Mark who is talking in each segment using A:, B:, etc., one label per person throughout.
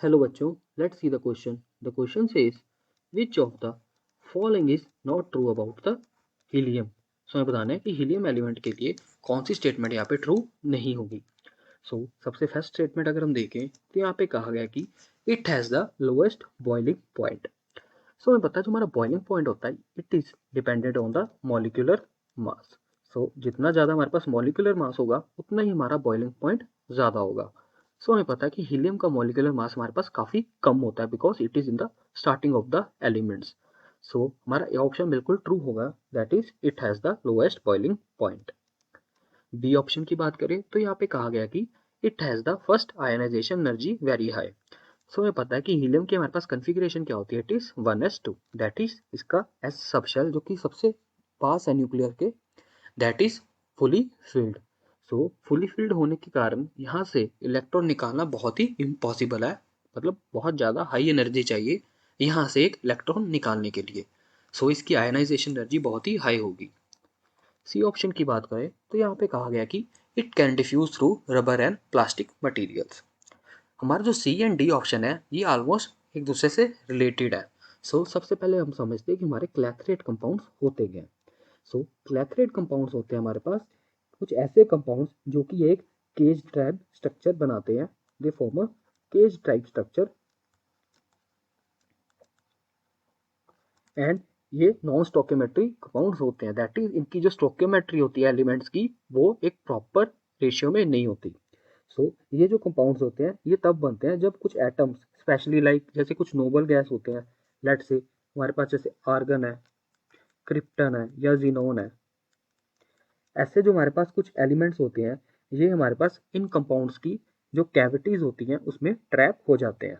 A: Hello बच्चों, let's see the question. The question says, which of the following is not true about the helium? हमें बताना है कि helium element के लिए कौन सी स्टेटमेंट यहाँ पे ट्रू नहीं होगी. सबसे फर्स्ट स्टेटमेंट अगर हम देखें तो यहाँ पे कहा गया कि it has the lowest boiling point. हमें पता है जो हमारा बॉइलिंग पॉइंट होता है it is dependent on the molecular mass. जितना ज़्यादा हमारे पास मॉलिक्यूलर मास होगा उतना ही हमारा बॉइलिंग पॉइंट ज़्यादा होगा. हमें पता है कि हीलियम का मॉलिक्यूलर मास हमारे पास काफ़ी कम होता है because it is in the starting of the elements. हमारा ये ऑप्शन बिल्कुल ट्रू होगा, that is it has the lowest boiling point. B option की बात करें तो यहाँ पे कहा गया कि it has the first ionization energy very high. हमें पता है कि हीलियम की हमारे पास कन्फिग्रेशन क्या होती है, it is 1s2, that is इसका एस सबशेल जो कि सबसे पास है न्यूक्लियर के, that is fully filled. Fully filled होने के कारण यहाँ से इलेक्ट्रॉन निकालना बहुत ही इम्पॉसिबल है, मतलब बहुत ज़्यादा हाई एनर्जी चाहिए यहाँ से एक इलेक्ट्रॉन निकालने के लिए. इसकी आयनाइजेशन एनर्जी बहुत ही हाई होगी. सी ऑप्शन की बात करें तो यहाँ पे कहा गया कि it can diffuse through rubber and plastic materials. हमारा जो सी एंड डी ऑप्शन है ये ऑलमोस्ट एक दूसरे से रिलेटेड है. सबसे पहले हम समझते हैं कि हमारे क्लैथरेट कंपाउंड्स होते हैं. क्लैथरेट कंपाउंड्स होते हैं हमारे पास कुछ ऐसे कंपाउंड्स जो कि एक केज टाइप स्ट्रक्चर बनाते हैं. They form a cage type structure and ये नॉन स्टोकियोमेट्री कंपाउंड्स होते हैं, दैट इज इनकी जो स्टोकियोमेट्री होती है एलिमेंट्स की वो एक प्रॉपर रेशियो में नहीं होती. ये जो कंपाउंड्स होते हैं ये तब बनते हैं जब कुछ एटम्स स्पेशली लाइक जैसे कुछ नोबल गैस होते हैं, लेट से हमारे पास जैसे आर्गन है, क्रिप्टन है या जीनोन है, ऐसे जो हमारे पास कुछ एलिमेंट्स होते हैं ये हमारे पास इन कंपाउंड्स की जो कैविटीज होती हैं उसमें ट्रैप हो जाते हैं,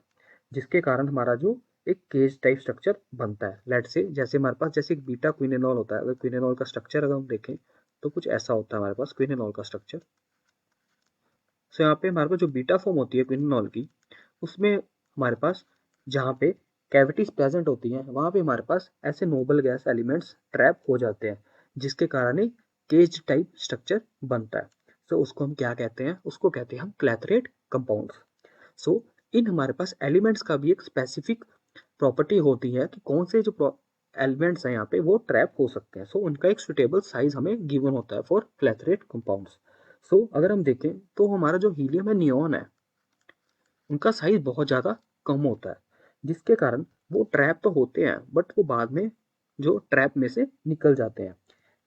A: जिसके कारण हमारा जो एक केज टाइप स्ट्रक्चर बनता है. लेट से जैसे हमारे पास जैसे एक बीटा क्विनेनॉल होता है, अगर क्विनेनॉल का स्ट्रक्चर अगर हम देखें तो कुछ ऐसा होता है हमारे पास क्विनेनॉल का स्ट्रक्चर. यहाँ पे हमारे पास जो बीटा फॉर्म होती है क्विनेनॉल की उसमें हमारे पास जहाँ पे कैविटीज प्रेजेंट होती हैं वहाँ पे हमारे पास ऐसे नोबल गैस एलिमेंट्स ट्रैप हो जाते हैं, जिसके कारण ही केज टाइप स्ट्रक्चर बनता है. उसको हम क्या कहते हैं, उसको कहते हैं हम क्लैथरेट कंपाउंड्स. इन हमारे पास एलिमेंट्स का भी एक स्पेसिफिक प्रॉपर्टी होती है कि कौन से जो एलिमेंट्स हैं यहाँ पे वो ट्रैप हो सकते हैं. उनका एक सुटेबल साइज हमें गिवन होता है फॉर क्लैथरेट कंपाउंड्स. अगर हम देखें तो हमारा जो हीलियम है, नियॉन है, उनका साइज बहुत ज़्यादा कम होता है, जिसके कारण वो ट्रैप तो होते हैं बट वो बाद में जो ट्रैप में से निकल जाते हैं,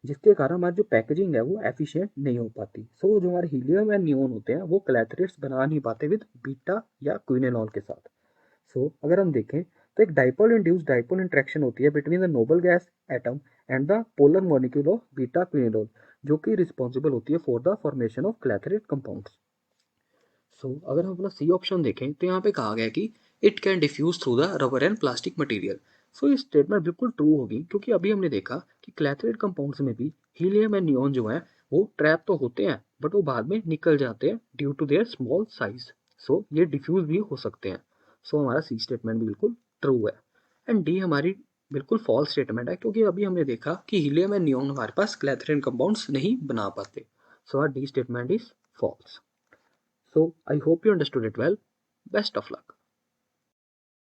A: जिसके कारण हमारी जो पैकेजिंग है वो एफिशिएंट नहीं हो पाती. जो हमारे हीलियम एंड नियॉन होते हैं वो क्लैथरेट्स बना नहीं पाते विद बीटा या क्विनेनॉल के साथ. अगर हम देखें तो एक डाइपोल इंड्यूस्ड डाइपोल इंटरेक्शन होती है between the noble gas atom and the polar molecule of beta quinol, जो कि रिस्पॉन्सिबल होती है for the formation of clathrate compounds. अगर हम अपना सी ऑप्शन देखें तो यहाँ पे कहा गया कि it can diffuse through the rubber and plastic material. ये स्टेटमेंट बिल्कुल ट्रू होगी क्योंकि अभी हमने देखा कि क्लैथरेट कंपाउंड्स में भी हीलियम एंड नियॉन जो है वो ट्रैप तो होते हैं बट वो बाद में निकल जाते हैं due to their small size. ये डिफ्यूज भी हो सकते हैं. हमारा सी स्टेटमेंट भी बिल्कुल ट्रू है. एंड डी हमारी बिल्कुल फॉल्स स्टेटमेंट है क्योंकि अभी हमने देखा कि हीलियम एंड नियॉन हमारे पास क्लैथरेट कंपाउंड्स नहीं बना पाते. Our D statement is false. I hope you understood it well. Best of luck.